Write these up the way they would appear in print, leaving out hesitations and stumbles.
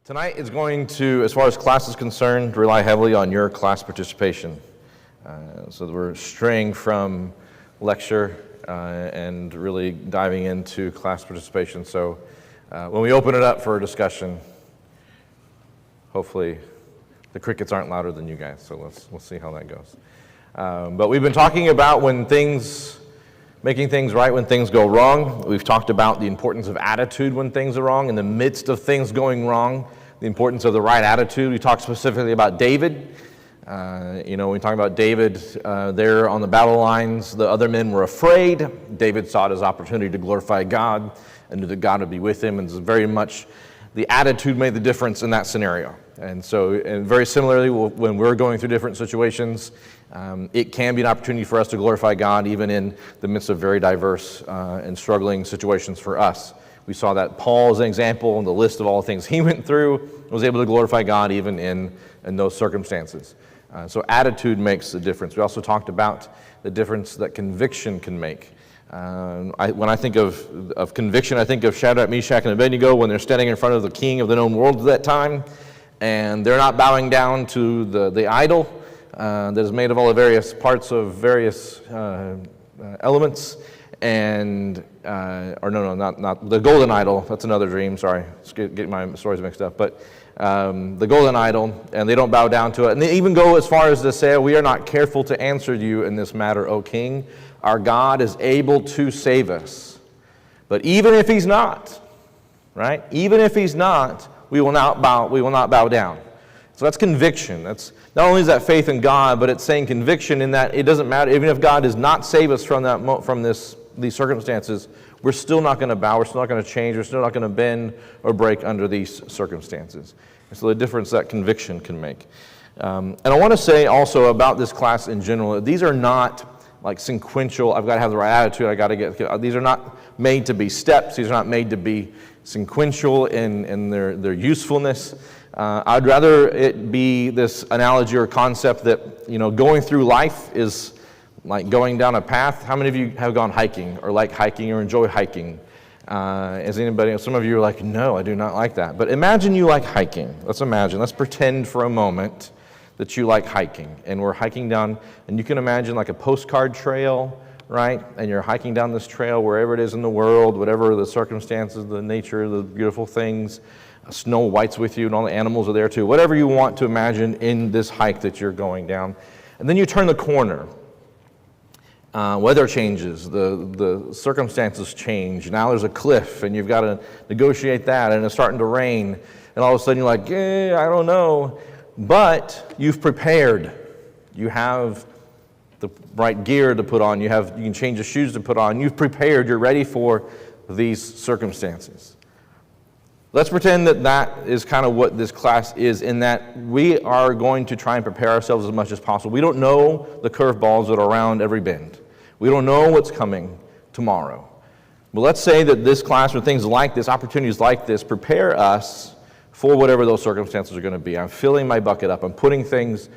Tonight is going to, as far as class is concerned, rely heavily on your class participation. So that we're straying from lecture and really diving into class participation. So when we open it up for a discussion, hopefully the crickets aren't louder than you guys. So we'll see how that goes. But we've been talking about making things right when things go wrong. We've talked about the importance of attitude when things are wrong. In the midst of things going wrong, the importance of the right attitude. We talked specifically about David. When we talk about David there on the battle lines, the other men were afraid. David sought his opportunity to glorify God and knew that God would be with him. And very much the attitude made the difference in that scenario. And very similarly, when we're going through different situations, it can be an opportunity for us to glorify God even in the midst of very diverse and struggling situations for us. We saw that Paul as an example in the list of all the things he went through, was able to glorify God even in those circumstances. So attitude makes a difference. We also talked about the difference that conviction can make. When I think of conviction, I think of Shadrach, Meshach, and Abednego when they're standing in front of the king of the known world at that time, and they're not bowing down to the idol that is made of all the various parts of various elements, not the golden idol. That's another dream. Sorry, getting my stories mixed up. But the golden idol, and they don't bow down to it. And they even go as far as to say, "We are not careful to answer you in this matter, O king. Our God is able to save us. But even if he's not, right? Even if he's not, we will not bow down." So that's conviction. That's not only is that faith in God, but it's saying conviction in that it doesn't matter, even if God does not save us from these circumstances, we're still not going to bow, we're still not going to change, we're still not going to bend or break under these circumstances. And so the difference that conviction can make. And I want to say also about this class in general, these are not like sequential, I've got to have the right attitude, these are not made to be steps, these are not made to be sequential in their usefulness. I'd rather it be this analogy or concept that, going through life is like going down a path. How many of you have gone hiking or like hiking or enjoy hiking? Some of you are like, no, I do not like that. But imagine you like hiking. Let's pretend for a moment that you like hiking. And we're hiking down, and you can imagine like a postcard trail, right? And you're hiking down this trail wherever it is in the world, whatever the circumstances, the nature, the beautiful things. Snow White's with you and all the animals are there too. Whatever you want to imagine in this hike that you're going down. And then you turn the corner. Weather changes, the circumstances change. Now there's a cliff and you've got to negotiate that, and it's starting to rain. And all of a sudden you're like, I don't know. But you've prepared. You have the right gear to put on. You can change the shoes to put on. You've prepared. You're ready for these circumstances. Let's pretend that is kind of what this class is, in that we are going to try and prepare ourselves as much as possible. We don't know the curveballs that are around every bend. We don't know what's coming tomorrow. But let's say that this class or things like this, opportunities like this, prepare us for whatever those circumstances are going to be. I'm filling my bucket up. I'm putting things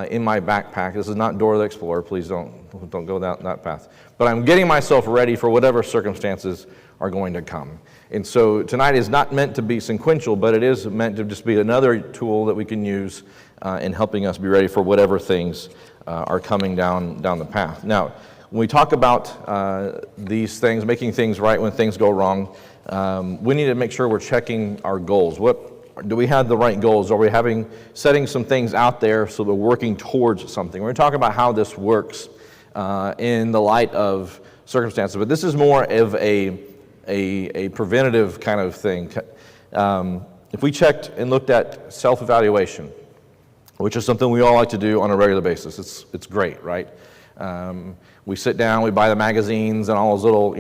in my backpack. This is not Dora the Explorer. Please don't go down that path. But I'm getting myself ready for whatever circumstances are going to come. And so tonight is not meant to be sequential, but it is meant to just be another tool that we can use in helping us be ready for whatever things are coming down the path. Now, when we talk about these things, making things right when things go wrong, we need to make sure we're checking our goals. Do we have the right goals? Are we setting some things out there so we're working towards something? We're going to talk about how this works in the light of circumstances, but this is more of a preventative kind of thing. If we checked and looked at self-evaluation, which is something we all like to do on a regular basis, it's great, right? We sit down, we buy the magazines and all those little,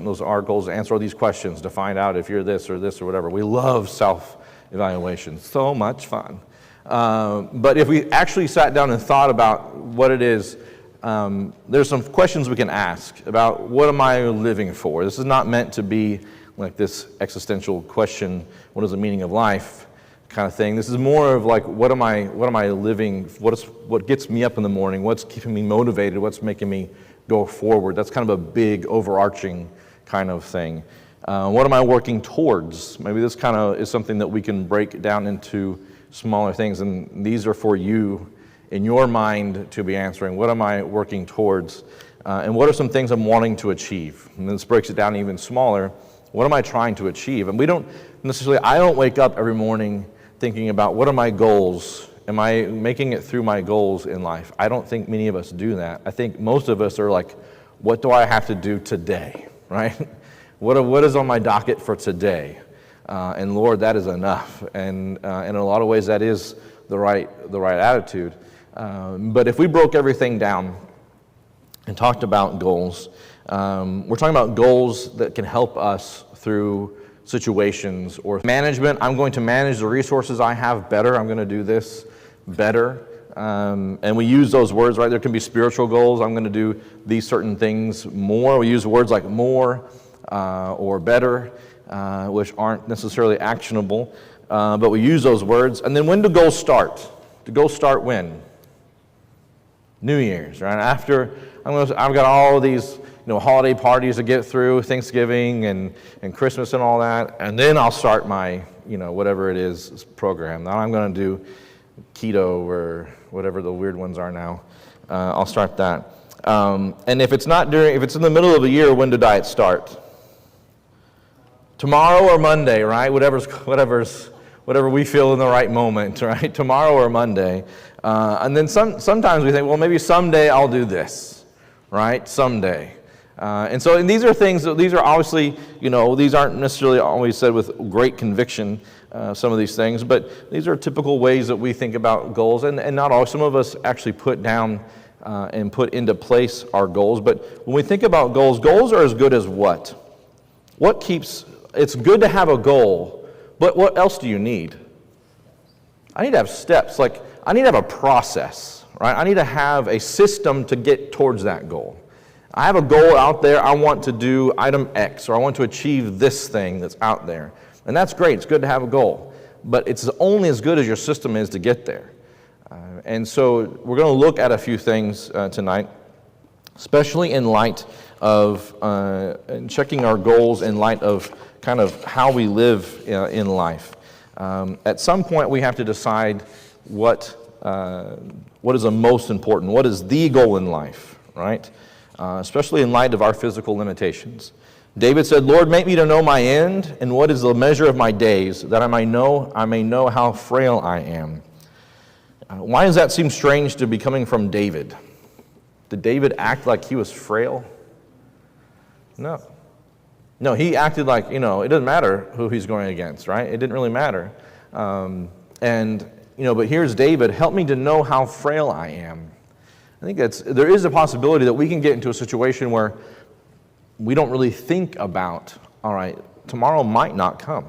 those articles, answer all these questions to find out if you're this or whatever. We love self-evaluation. So much fun. But if we actually sat down and thought about what it is, there's some questions we can ask about what am I living for? This is not meant to be like this existential question, what is the meaning of life kind of thing. This is more of like, what am I living, what gets me up in the morning, what's keeping me motivated, what's making me go forward. That's kind of a big overarching kind of thing. What am I working towards? Maybe this kind of is something that we can break down into smaller things, and these are for you in your mind to be answering. What am I working towards? And what are some things I'm wanting to achieve? And this breaks it down even smaller. What am I trying to achieve? And I don't wake up every morning thinking about what are my goals? Am I making it through my goals in life? I don't think many of us do that. I think most of us are like, what do I have to do today, right? What is on my docket for today? And Lord, that is enough. And in a lot of ways, that is the right attitude. But if we broke everything down and talked about goals, we're talking about goals that can help us through situations or management. I'm going to manage the resources I have better. I'm going to do this better. And we use those words, right? There can be spiritual goals. I'm going to do these certain things more. We use words like more or better, which aren't necessarily actionable. But we use those words. And then when do goals start? Do goals start when? New Year's, right? After I've got all of these holiday parties to get through, Thanksgiving and Christmas and all that, and then I'll start my whatever it is program. Now I'm going to do keto or whatever the weird ones are now. I'll start that. And if it's in the middle of the year, when do diets start? Tomorrow or Monday, right? Whatever we feel in the right moment, right? Tomorrow or Monday. And then sometimes we think, well, maybe someday I'll do this, right? Someday. And these are things, these are obviously, these aren't necessarily always said with great conviction, some of these things, but these are typical ways that we think about goals, and not all. Some of us actually put down and put into place our goals, but when we think about goals are as good as what? It's good to have a goal, but what else do you need? I need to have steps, I need to have a process, right? I need to have a system to get towards that goal. I have a goal out there, I want to do item X, or I want to achieve this thing that's out there. And that's great, it's good to have a goal. But it's only as good as your system is to get there. And so we're going to look at a few things tonight, especially in light of checking our goals in light of kind of how we live in life. At some point we have to decide what is the most important, what is the goal in life, right? Especially in light of our physical limitations. David said, Lord, make me to know my end, and what is the measure of my days, that I may know how frail I am. Why does that seem strange to be coming from David? Did David act like he was frail? No, he acted like, it doesn't matter who he's going against, right? It didn't really matter. But here's David, help me to know how frail I am. I think there is a possibility that we can get into a situation where we don't really think about, all right, tomorrow might not come,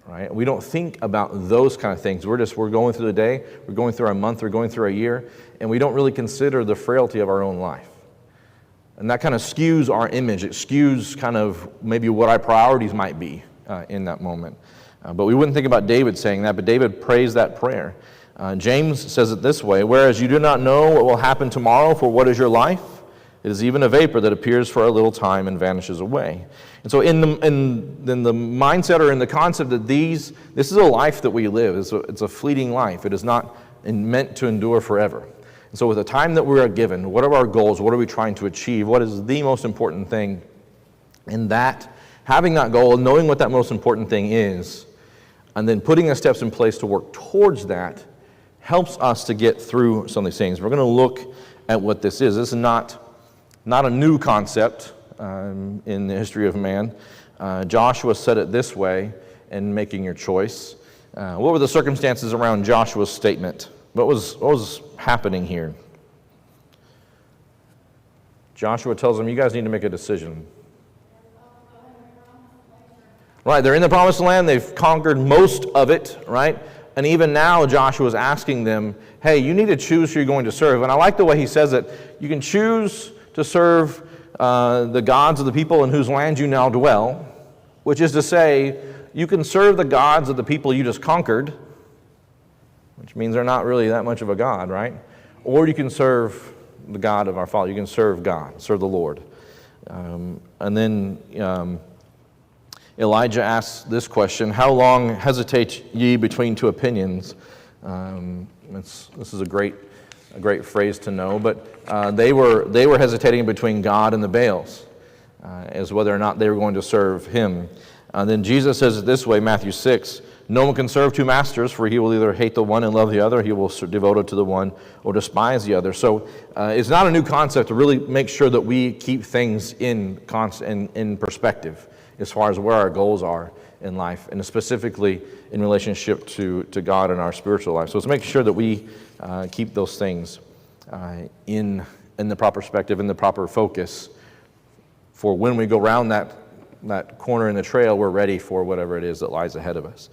right? We don't think about those kind of things. We're going through the day, we're going through our month, we're going through our year, and we don't really consider the frailty of our own life. And that kind of skews our image. It skews kind of maybe what our priorities might be in that moment. But we wouldn't think about David saying that, but David prays that prayer. James says it this way, whereas you do not know what will happen tomorrow, for what is your life? It is even a vapor that appears for a little time and vanishes away. And so in the mindset or in the concept that this is a life that we live. It's a fleeting life. It is not meant to endure forever. And so with the time that we are given, what are our goals? What are we trying to achieve? What is the most important thing? And that, having that goal, knowing what that most important thing is, and then putting the steps in place to work towards that, helps us to get through some of these things. We're going to look at what this is. This is not a new concept in the history of man. Joshua said it this way in making your choice. What were the circumstances around Joshua's statement? What was happening here? Joshua tells them, you guys need to make a decision. Right, they're in the promised land. They've conquered most of it, right? And even now, Joshua's asking them, hey, you need to choose who you're going to serve. And I like the way he says it. You can choose to serve the gods of the people in whose land you now dwell, which is to say, you can serve the gods of the people you just conquered, which means they're not really that much of a god, right? Or you can serve the God of our Father. You can serve God, serve the Lord. And then Elijah asks this question, "How long hesitate ye between two opinions?" This is a great phrase to know, but they were hesitating between God and the Baals as whether or not they were going to serve him. Then Jesus says it this way, Matthew 6, "No one can serve two masters, for he will either hate the one and love the other, he will be devoted to the one or despise the other." So it's not a new concept to really make sure that we keep things in perspective as far as where our goals are in life, and specifically in relationship to God and our spiritual life. So let's make sure that we keep those things in the proper perspective, in the proper focus, for when we go around that corner in the trail, we're ready for whatever it is that lies ahead of us.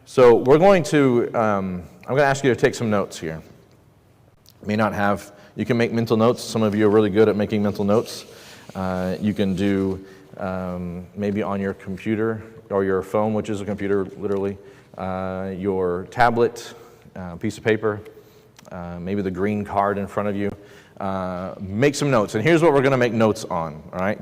So we're going to, I'm going to ask you to take some notes here. You can make mental notes. Some of you are really good at making mental notes. You can do maybe on your computer or your phone, which is a computer literally, your tablet, piece of paper, maybe the green card in front of you. Make some notes. And here's what we're going to make notes on, all right?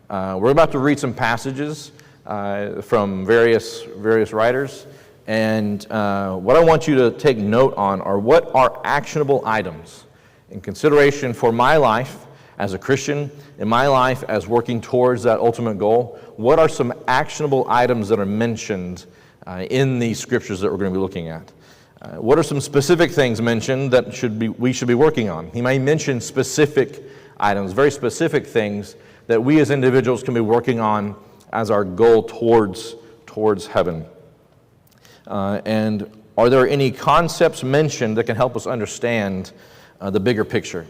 We're about to read some passages from various writers. And what I want you to take note on are what are actionable items in consideration for my life as a Christian, in my life as working towards that ultimate goal. What are some actionable items that are mentioned in these scriptures that we're going to be looking at? What are some specific things mentioned that we should be working on? He may mention specific items, very specific things that we as individuals can be working on as our goal towards heaven. And are there any concepts mentioned that can help us understand the bigger picture?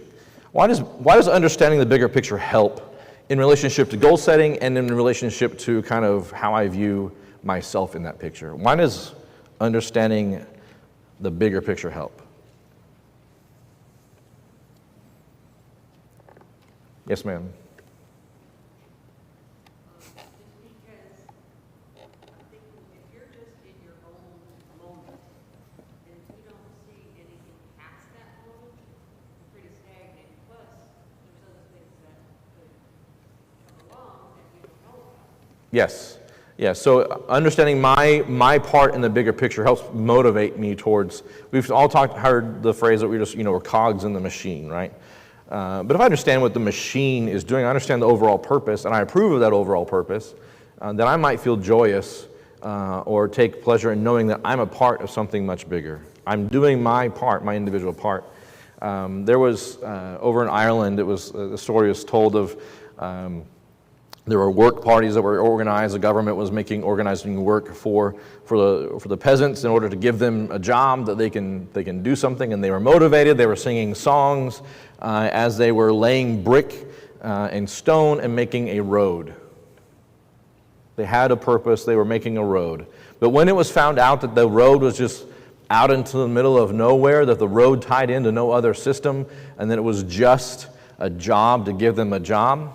Why does understanding the bigger picture help in relationship to goal setting and in relationship to kind of how I view myself in that picture? Why does understanding the bigger picture help? Yes, ma'am. Yes. So understanding my part in the bigger picture helps motivate me towards. We've all heard the phrase that we're cogs in the machine, right? But if I understand what the machine is doing, I understand the overall purpose, and I approve of that overall purpose, then I might feel joyous or take pleasure in knowing that I'm a part of something much bigger. I'm doing my part, my individual part. There was over in Ireland, the story was told of. There were work parties that were organized. The government was organizing work for the peasants in order to give them a job that they can do something, and they were motivated. They were singing songs as they were laying brick and stone and making a road. They had a purpose. They were making a road. But when it was found out that the road was just out into the middle of nowhere, that the road tied into no other system, and that it was just a job to give them a job,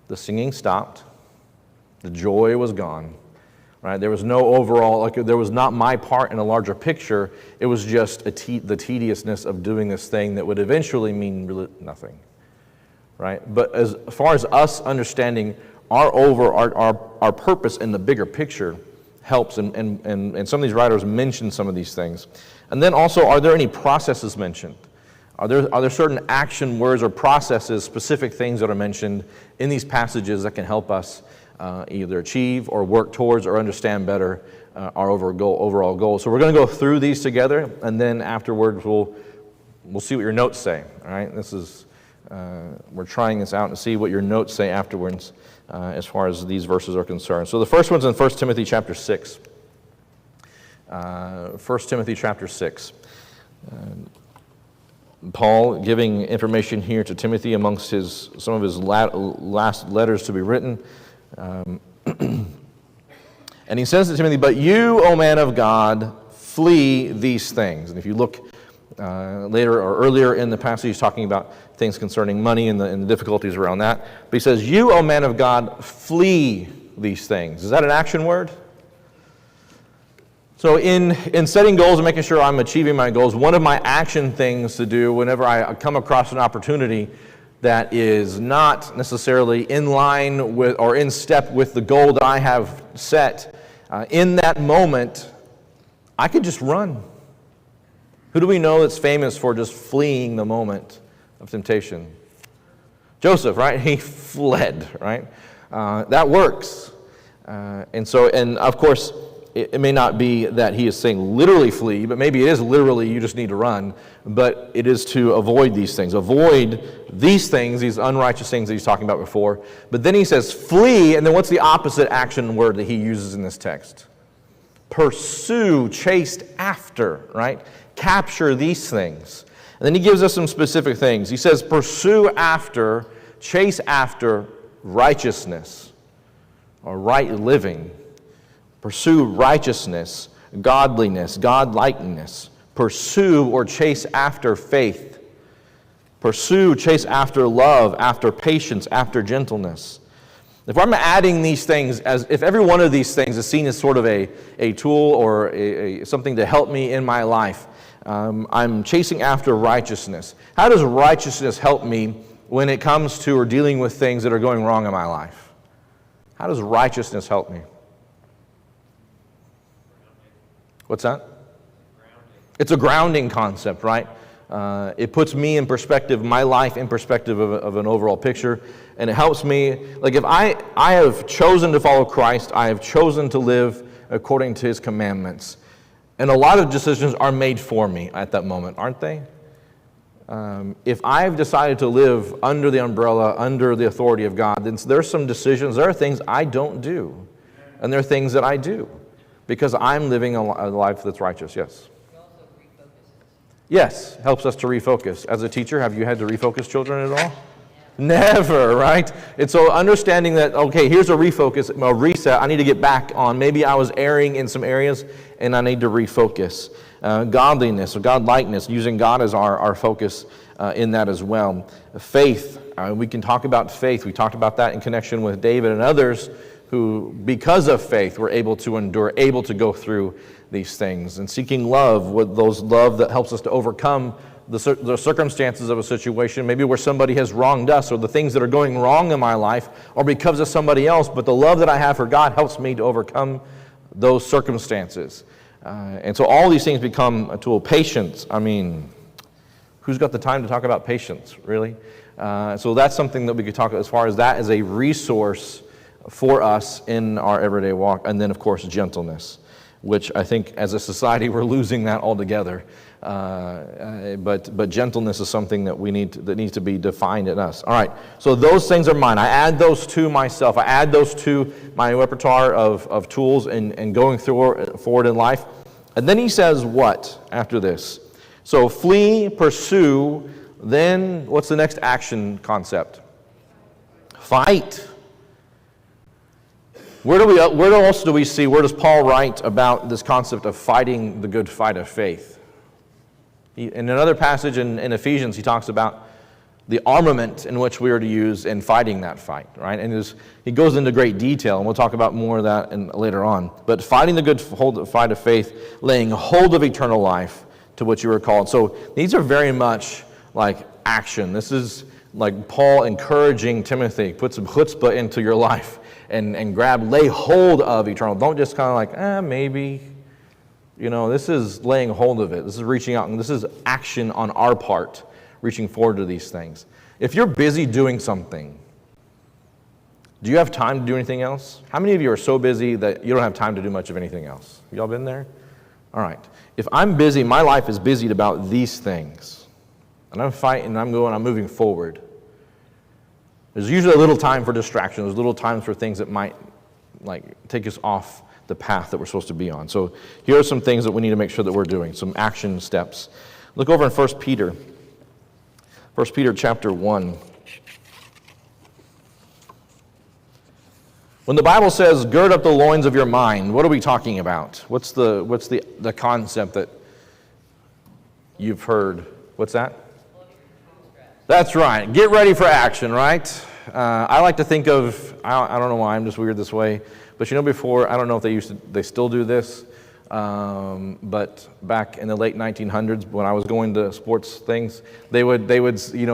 the singing stopped. The joy was gone. Right? There was no overall, there was not my part in a larger picture. It was just the tediousness of doing this thing that would eventually mean really nothing. Right? But as far as us understanding our purpose in the bigger picture helps, and some of these writers mention some of these things. And then also, are there any processes mentioned? Are there certain action words or processes, specific things that are mentioned in these passages that can help us either achieve or work towards or understand better our overall goal? So we're going to go through these together, and then afterwards we'll see what your notes say. All right, we're trying this out and see what your notes say afterwards as far as these verses are concerned. So the first one's in 1 Timothy chapter 6. 1 Timothy chapter 6. Paul giving information here to Timothy amongst some of his last letters to be written. And he says to Timothy, "But you, O man of God, flee these things." And if you look later or earlier in the passage, he's talking about things concerning money and the difficulties around that. But he says, "You, O man of God, flee these things." Is that an action word? So in setting goals and making sure I'm achieving my goals, one of my action things to do whenever I come across an opportunity that is not necessarily in line with or in step with the goal that I have set, in that moment, I could just run. Who do we know that's famous for just fleeing the moment of temptation? Joseph, right? He fled, right? That works. And of course, it may not be that he is saying literally flee, but maybe it is literally you just need to run, but it is to avoid these things. Avoid these things, these unrighteous things that he's talking about before. But then he says flee, and then what's the opposite action word that he uses in this text? Pursue, chased after, right? Capture these things. And then he gives us some specific things. He says pursue after, chase after righteousness, or right living. Pursue righteousness, godliness, godlikeness. Pursue or chase after faith. Pursue, chase after love, after patience, after gentleness. If I'm adding these things, as if every one of these things is seen as sort of a tool or something to help me in my life, I'm chasing after righteousness. How does righteousness help me when it comes to or dealing with things that are going wrong in my life? How does righteousness help me? What's that? It's a grounding concept, right? It puts me in perspective, my life in perspective of an overall picture, and it helps me. Like if I have chosen to follow Christ, I have chosen to live according to His commandments, and a lot of decisions are made for me at that moment, aren't they? If I've decided to live under the umbrella, under the authority of God, then there's some decisions, there are things I don't do, and there are things that I do, because I'm living a life that's righteous, yes. It also refocuses. Yes, helps us to refocus. As a teacher, have you had to refocus children at all? Never, right? And so understanding that, okay, here's a refocus, a reset, I need to get back on. Maybe I was erring in some areas, and I need to refocus. Godliness or godlikeness, using God as our focus in that as well. Faith, we can talk about faith. We talked about that in connection with David and others who, because of faith, were able to endure, able to go through these things. And seeking love, with those love that helps us to overcome the circumstances of a situation, maybe where somebody has wronged us, or the things that are going wrong in my life, or because of somebody else, but the love that I have for God helps me to overcome those circumstances. And so all these things become a tool. Patience, I mean, who's got the time to talk about patience, really? So that's something that we could talk about as far as that as a resource for us in our everyday walk. And then, of course, gentleness, which I think as a society we're losing that altogether. But gentleness is something that that needs to be defined in us. All right, so those things are mine. I add those to myself. I add those to my repertoire of tools and going forward in life. And then he says what after this? So flee, pursue, then what's the next action concept? Fight. Where else do we see, where does Paul write about this concept of fighting the good fight of faith? In another passage in Ephesians, he talks about the armament in which we are to use in fighting that fight, right? And he goes into great detail, and we'll talk about more of that later on. But fighting the good fight of faith, laying hold of eternal life, to which you were called. So these are very much like action. This is like Paul encouraging Timothy, put some chutzpah into your life and lay hold of eternal. Don't just kind of like, maybe. You know, this is laying hold of it. This is reaching out, and this is action on our part, reaching forward to these things. If you're busy doing something, do you have time to do anything else? How many of you are so busy that you don't have time to do much of anything else? Y'all been there? All right. If I'm busy, my life is busied about these things, and I'm fighting, I'm moving forward. There's usually a little time for distraction. There's little times for things that might take us off the path that we're supposed to be on. So here are some things that we need to make sure that we're doing, some action steps. Look over in 1 Peter. 1 Peter chapter 1. When the Bible says, gird up the loins of your mind, what are we talking about? What's the concept that you've heard? What's that? That's right. Get ready for action, right? I like to think of, I don't know why, I'm just weird this way, but before, I don't know if they still do this, But back in the late 1900s, when I was going to sports things, they would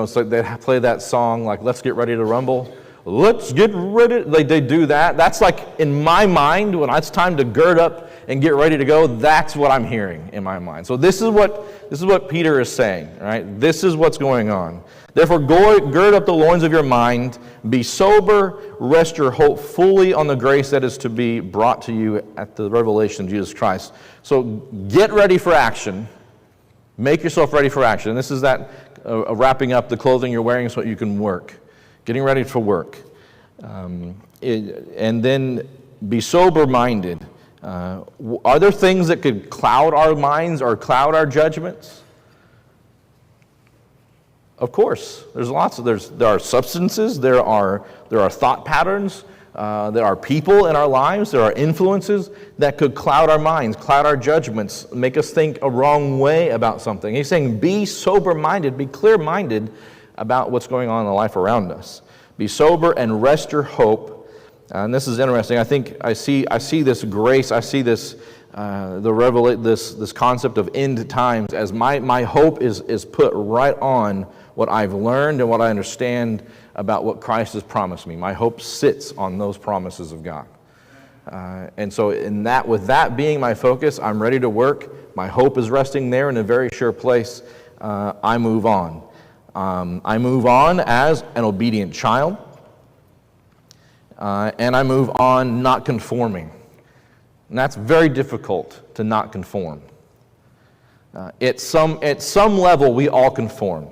so they'd play that song like "Let's Get Ready to Rumble." Let's get ready. They do that. That's like in my mind when it's time to gird up and get ready to go. That's what I'm hearing in my mind. So this is what Peter is saying, right? This is what's going on. Therefore, gird up the loins of your mind, be sober, rest your hope fully on the grace that is to be brought to you at the revelation of Jesus Christ. So get ready for action. Make yourself ready for action. And this is that wrapping up the clothing you're wearing so you can work. Getting ready for work. And then be sober-minded. Are there things that could cloud our minds or cloud our judgments? Of course. There are substances, there are thought patterns, there are people in our lives, there are influences that could cloud our minds, cloud our judgments, make us think a wrong way about something. He's saying be sober-minded, be clear-minded about what's going on in the life around us. Be sober and rest your hope. And this is interesting. I think I see this grace. I see this this concept of end times as my hope is put right on what I've learned and what I understand about what Christ has promised me. My hope sits on those promises of God. And so with that being my focus, I'm ready to work. My hope is resting there in a very sure place. I move on. I move on as an obedient child, and I move on not conforming. And that's very difficult to not conform. At some level, we all conform.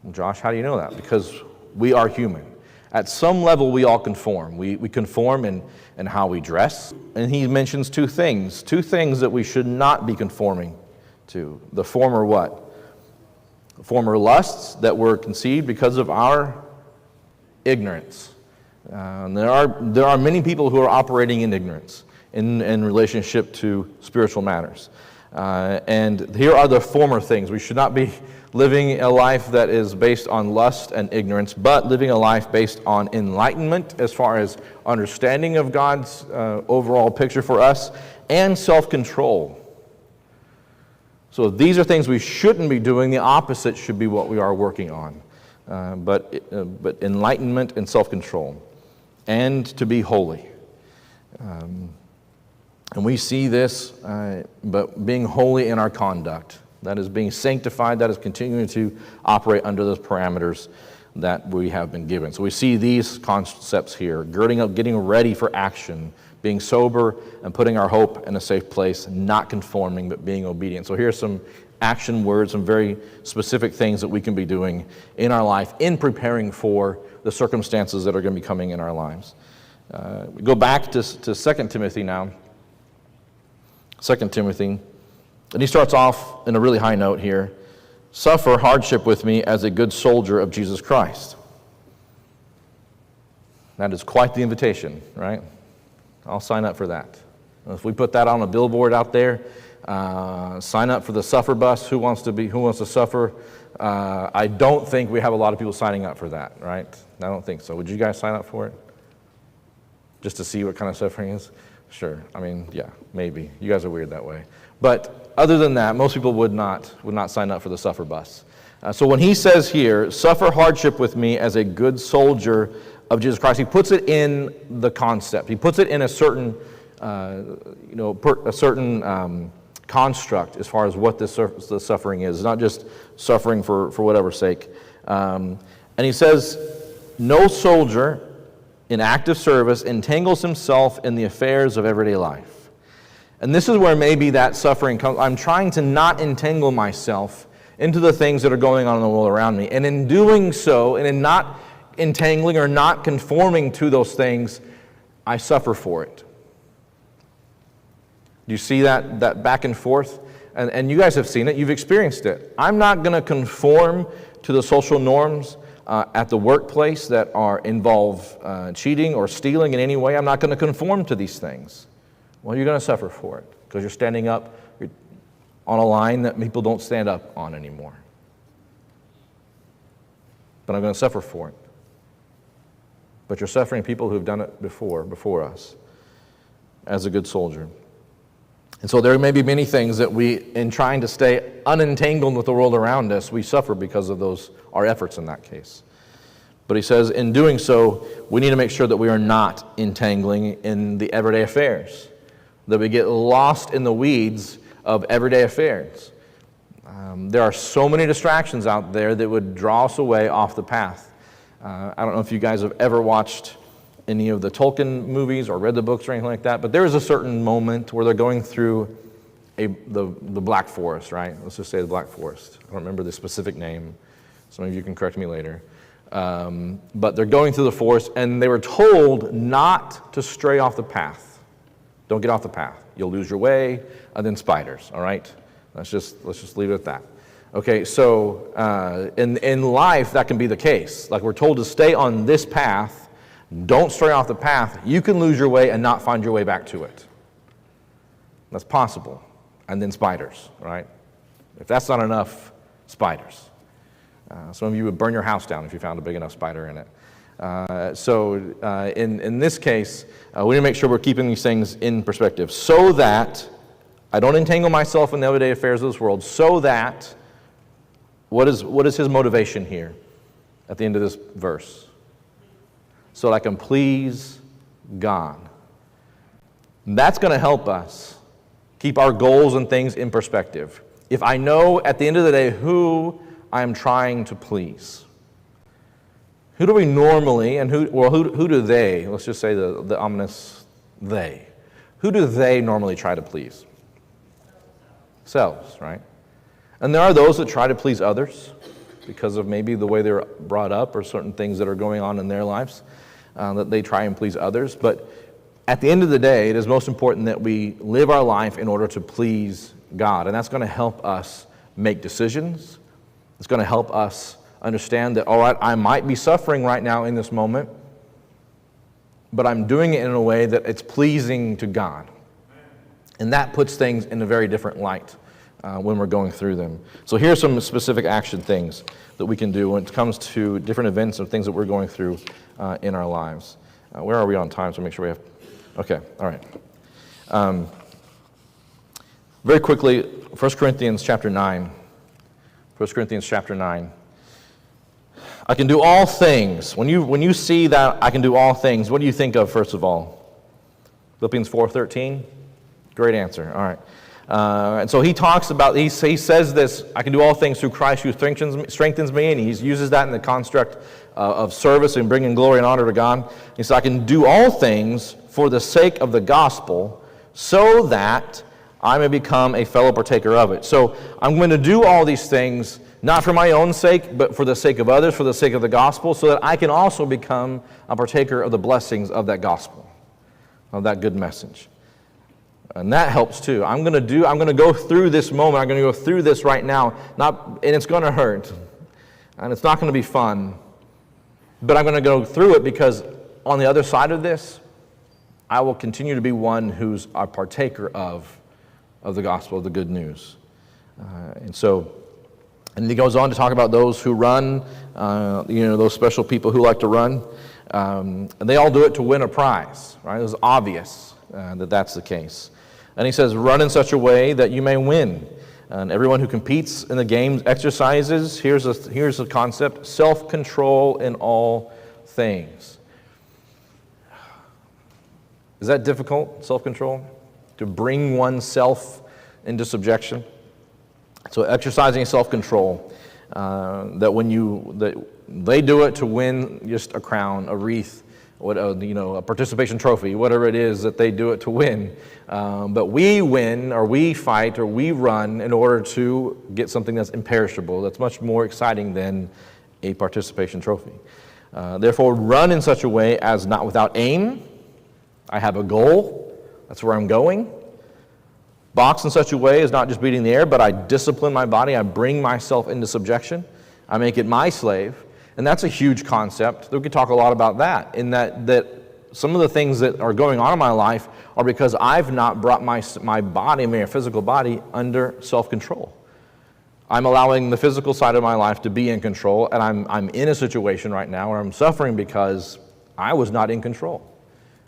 Well, Josh, how do you know that? Because we are human. At some level, we all conform. We conform in how we dress. And he mentions two things that we should not be conforming to. The former what? Former lusts that were conceived because of our ignorance. There are many people who are operating in ignorance in relationship to spiritual matters. And here are the former things. We should not be living a life that is based on lust and ignorance, but living a life based on enlightenment as far as understanding of God's overall picture for us, and self-control. So if these are things we shouldn't be doing, the opposite should be what we are working on. But enlightenment and self-control, and to be holy. And we see this, but being holy in our conduct. That is being sanctified, that is continuing to operate under those parameters that we have been given. So we see these concepts here, girding up, getting ready for action, being sober and putting our hope in a safe place, not conforming, but being obedient. So here's some action words, some very specific things that we can be doing in our life in preparing for the circumstances that are going to be coming in our lives. We go back to 2 Timothy now. 2 Timothy. And he starts off in a really high note here. Suffer hardship with me as a good soldier of Jesus Christ. That is quite the invitation, right? I'll sign up for that. If we put that on a billboard out there, sign up for the suffer bus. Who wants to suffer? I don't think we have a lot of people signing up for that, right? I don't think so. Would you guys sign up for it? Just to see what kind of suffering is? Sure. I mean, yeah, maybe. You guys are weird that way. But other than that, most people would not sign up for the suffer bus. So when he says here, suffer hardship with me as a good soldier of Jesus Christ, he puts it in the concept. He puts it in a certain, construct as far as what the suffering is. It's not just suffering for whatever sake. And he says, no soldier in active service entangles himself in the affairs of everyday life. And this is where maybe that suffering comes. I'm trying to not entangle myself into the things that are going on in the world around me. And in doing so, and in not entangling or not conforming to those things, I suffer for it. Do you see that back and forth? And you guys have seen it. You've experienced it. I'm not going to conform to the social norms at the workplace that involve cheating or stealing in any way. I'm not going to conform to these things. Well, you're going to suffer for it because you're standing up on a line that people don't stand up on anymore. But I'm going to suffer for it. But you're suffering people who've done it before us as a good soldier. And so there may be many things that we, in trying to stay unentangled with the world around us, we suffer because of our efforts in that case. But he says in doing so, we need to make sure that we are not entangling in the everyday affairs, that we get lost in the weeds of everyday affairs. There are so many distractions out there that would draw us away off the path. I don't know if you guys have ever watched any of the Tolkien movies or read the books or anything like that, but there is a certain moment where they're going through the Black Forest, right? Let's just say the Black Forest. I don't remember the specific name. Some of you can correct me later. But they're going through the forest, and they were told not to stray off the path. Don't get off the path. You'll lose your way, and then spiders, all right? Let's just leave it at that. Okay, so in life, that can be the case. Like we're told to stay on this path. Don't stray off the path. You can lose your way and not find your way back to it. That's possible. And then spiders, right? If that's not enough, spiders. Some of you would burn your house down if you found a big enough spider in it. So in this case, we need to make sure we're keeping these things in perspective so that I don't entangle myself in the everyday affairs of this world, so that, what is his motivation here at the end of this verse? So that I can please God. That's going to help us keep our goals and things in perspective. If I know at the end of the day who I am trying to please. Who do we normally, and who do they, let's just say the ominous they. Who do they normally try to please? Selves, right? And there are those that try to please others because of maybe the way they're brought up or certain things that are going on in their lives. That they try and please others. But at the end of the day, it is most important that we live our life in order to please God. And that's going to help us make decisions. It's going to help us understand that, all right, I might be suffering right now in this moment, but I'm doing it in a way that it's pleasing to God. And that puts things in a very different light when we're going through them. So here's some specific action things that we can do when it comes to different events and things that we're going through in our lives. Where are we on time? So make sure we have... Okay, all right. Very quickly, 1 Corinthians chapter 9. 1 Corinthians chapter 9. I can do all things. When you see that I can do all things, what do you think of first of all? Philippians 4:13? Great answer. All right. And so he talks about, he says this, I can do all things through Christ who strengthens me, and he uses that in the construct of service and bringing glory and honor to God. He says, I can do all things for the sake of the gospel so that I may become a fellow partaker of it. So I'm going to do all these things, not for my own sake, but for the sake of others, for the sake of the gospel, so that I can also become a partaker of the blessings of that gospel, of that good message. And that helps too. I'm going to go through this moment. I'm going to go through this right now. And it's going to hurt. And it's not going to be fun. But I'm going to go through it because on the other side of this, I will continue to be one who's a partaker of the gospel, of the good news. And he goes on to talk about those who run, those special people who like to run. And they all do it to win a prize, right? It's obvious that that's the case. And he says, run in such a way that you may win. And everyone who competes in the games exercises, here's a concept, self-control in all things. Is that difficult, self-control? To bring oneself into subjection? So exercising self-control, that they do it to win just a crown, a wreath, a participation trophy, whatever it is that they do it to win. But we win, or we fight, or we run in order to get something that's imperishable, that's much more exciting than a participation trophy. Therefore, run in such a way as not without aim. I have a goal. That's where I'm going. Box in such a way as not just beating the air, but I discipline my body. I bring myself into subjection. I make it my slave. And that's a huge concept. We could talk a lot about that, in that some of the things that are going on in my life are because I've not brought my body, my physical body, under self-control. I'm allowing the physical side of my life to be in control, and I'm in a situation right now where I'm suffering because I was not in control.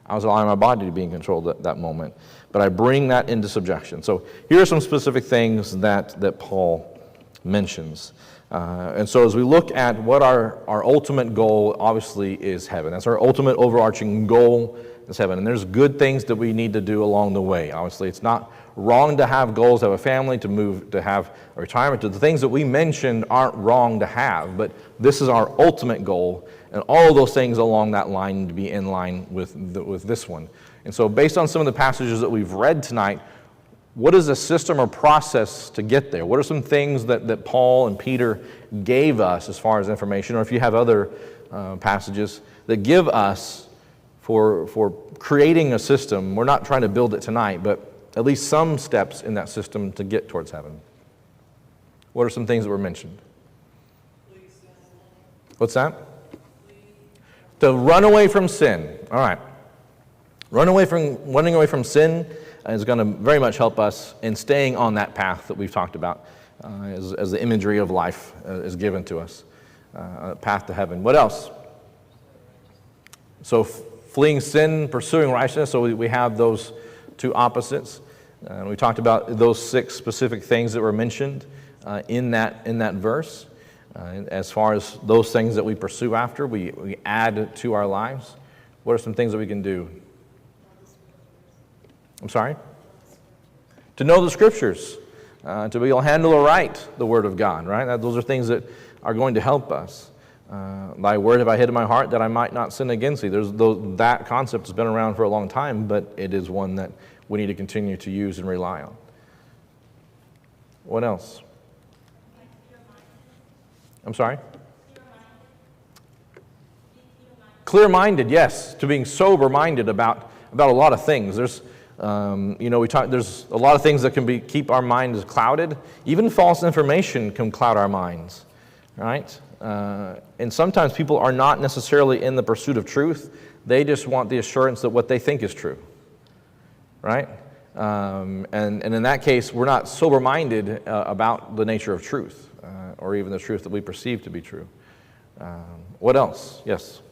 I was allowing my body to be in control at that moment. But I bring that into subjection. So here are some specific things that Paul mentions. And so as we look at what our ultimate goal obviously is heaven. That's our ultimate overarching goal is heaven. And there's good things that we need to do along the way. Obviously, it's not wrong to have goals, to have a family, to move, to have a retirement. The things that we mentioned aren't wrong to have, but this is our ultimate goal. And all of those things along that line need to be in line with this one. And so based on some of the passages that we've read tonight, what is a system or process to get there? What are some things that Paul and Peter gave us as far as information, or if you have other passages that give us for creating a system? We're not trying to build it tonight, but at least some steps in that system to get towards heaven. What are some things that were mentioned? What's that? To run away from sin. All right. Running away from sin is going to very much help us in staying on that path that we've talked about as the imagery of life is given to us, path to heaven. What else? So fleeing sin, pursuing righteousness, so we have those two opposites. We talked about those 6 specific things that were mentioned in that verse. As far as those things that we pursue after, we add to our lives. What are some things that we can do? I'm sorry? To know the Scriptures, to be able to handle or write the Word of God, right? Those are things that are going to help us. Thy word have I hid in my heart that I might not sin against thee. That concept has been around for a long time, but it is one that we need to continue to use and rely on. What else? I'm sorry? Clear-minded, yes, to being sober-minded about a lot of things. There's, there's a lot of things that can keep our minds clouded. Even false information can cloud our minds, right? And sometimes people are not necessarily in the pursuit of truth. They just want the assurance that what they think is true, right? And in that case, we're not sober-minded about the nature of truth, or even the truth that we perceive to be true. What else? Yes?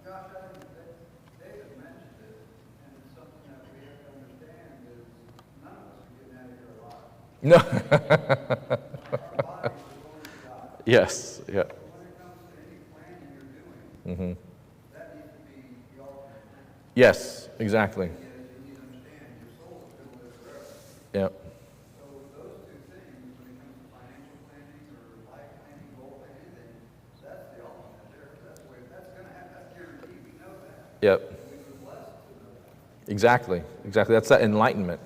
Josh, I think that David mentioned it, and it's something that we have to understand is none of us are getting out of here alive. No. Our bodies are going to die. Yes, yeah. But when it comes to any planning you're doing, that needs to be the ultimate plan. Yes, exactly. You need to understand your soul is going to live forever. Yep. So those two things, when it comes to financial planning or life planning, goal planning, anything, that's the ultimate there. That's the way that's going to happen. That's guaranteed. We know that. Yep. We were blessed to know that. Exactly. That's that enlightenment.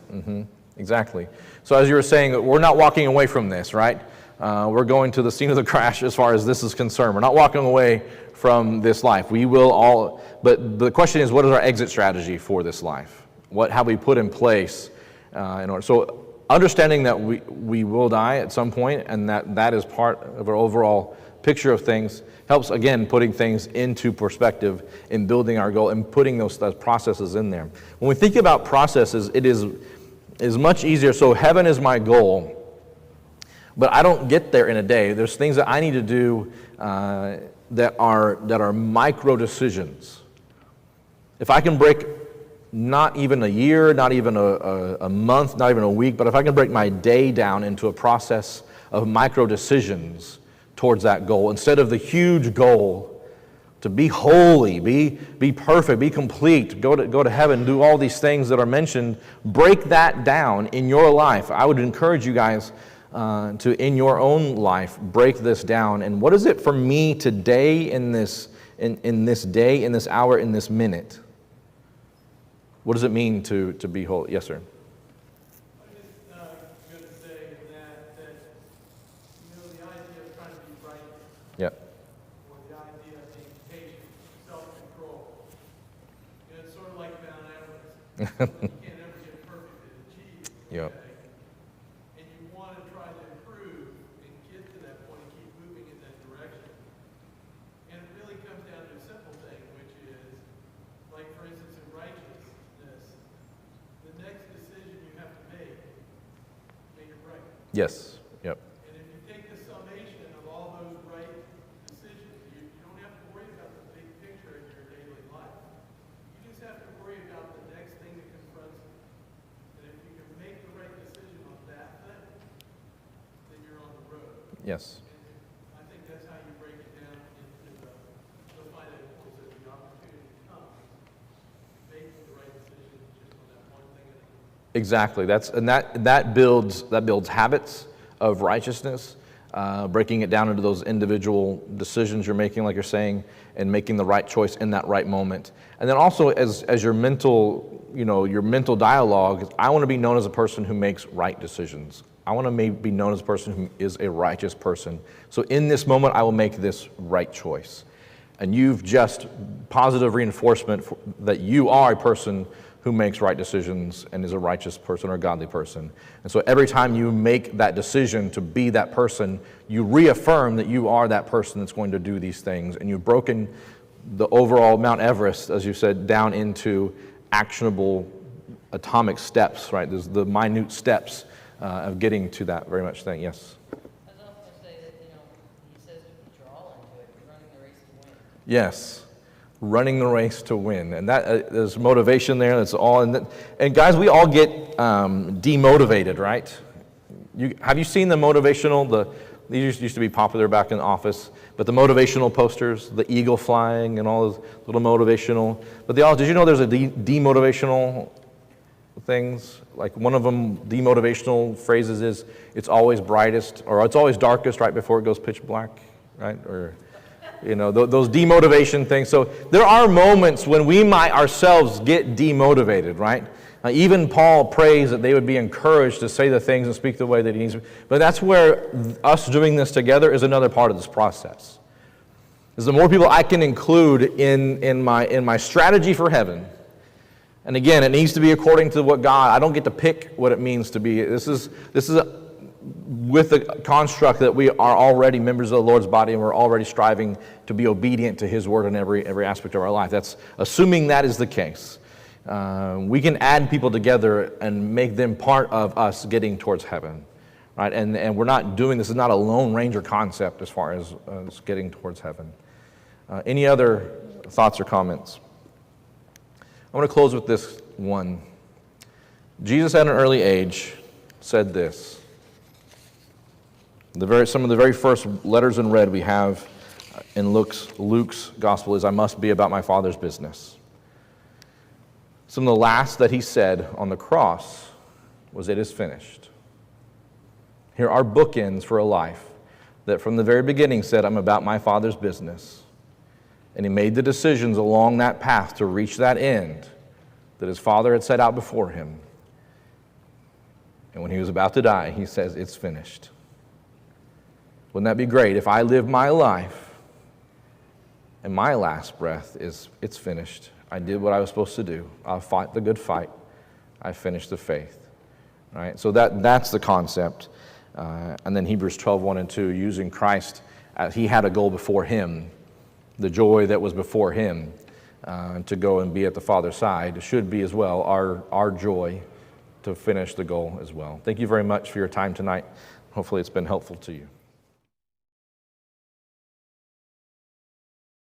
Exactly. So as you were saying, we're not walking away from this, right? We're going to the scene of the crash as far as this is concerned. We're not walking away from this life. We will all, but the question is, what is our exit strategy for this life? What have we put in place in order? So understanding that we will die at some point, and that is part of our overall picture of things, helps, again, putting things into perspective in building our goal and putting those processes in there. When we think about processes, it is much easier. So heaven is my goal, but I don't get there in a day. There's things that I need to do that are micro decisions. If I can break not even a year, not even a month, not even a week, but if I can break my day down into a process of micro decisions towards that goal, instead of the huge goal to be holy, be perfect, be complete, go to heaven, do all these things that are mentioned, break that down in your life. I would encourage you guys to, in your own life, break this down. And what is it for me today in this day, in this hour, in this minute? What does it mean to be holy? Yes, sir. I'm just going to say that the idea of trying to be right, Yeah. or the idea of being patient, self-control, it's sort of like Mount Everest. You can't ever get perfect and achieve. Yeah. Okay? And you want to try to improve and get to that point and keep moving in that direction. And it really comes down to a simple thing, which is, like for instance in righteousness, the next decision you have to make it right. Yes. Yep. And if you take the summation of all those right decisions, you don't have to worry about the big picture in your daily life. Yes. I think that's how you break it down into the finite points as the opportunity comes, making the right decision just on that one thing at a time. Exactly. That builds habits of righteousness, breaking it down into those individual decisions you're making, like you're saying, and making the right choice in that right moment. And then also as your mental, your mental dialogue, I want to be known as a person who makes right decisions. I want to be known as a person who is a righteous person. So in this moment, I will make this right choice. And you've just positive reinforcement that you are a person who makes right decisions and is a righteous person or a godly person. And so every time you make that decision to be that person, you reaffirm that you are that person that's going to do these things. And you've broken the overall Mount Everest, as you said, down into actionable atomic steps, right? There's the minute steps of getting to that very much thing. Yes? I was also going to say that, he says to put your all into it, you're running the race to win. Yes. Running the race to win. And that there's motivation there. That's all. And guys, we all get demotivated, right? Have you seen the motivational, these used to be popular back in the office, but the motivational posters, the eagle flying and all those little motivational. But did you know there's a demotivational things? Like one of them, demotivational phrases is, it's always brightest, or it's always darkest right before it goes pitch black, right? Or, those demotivation things. So there are moments when we might ourselves get demotivated, right? Even Paul prays that they would be encouraged to say the things and speak the way that he needs to. But that's where us doing this together is another part of this process. Is the more people I can include in my strategy for heaven. And again, it needs to be according to what God. I don't get to pick what it means to be. This is with the construct that we are already members of the Lord's body and we're already striving to be obedient to His word in every aspect of our life. That's assuming that is the case. We can add people together and make them part of us getting towards heaven, right? And we're not doing this is not a Lone Ranger concept as far as getting towards heaven. Any other thoughts or comments? I want to close with this one. Jesus at an early age said this. Some of the very first letters in red we have in Luke's gospel is, I must be about my Father's business. Some of the last that he said on the cross was, it is finished. Here are bookends for a life that from the very beginning said, I'm about my Father's business. And he made the decisions along that path to reach that end that his Father had set out before him. And when he was about to die, he says, it's finished. Wouldn't that be great if I live my life and my last breath is, it's finished. I did what I was supposed to do. I fought the good fight. I finished the faith. Right? So that's the concept. And then Hebrews 12:1 and 2, using Christ, he had a goal before him, the joy that was before him, to go and be at the Father's side should be as well our joy to finish the goal as well. Thank you very much for your time tonight. Hopefully it's been helpful to you.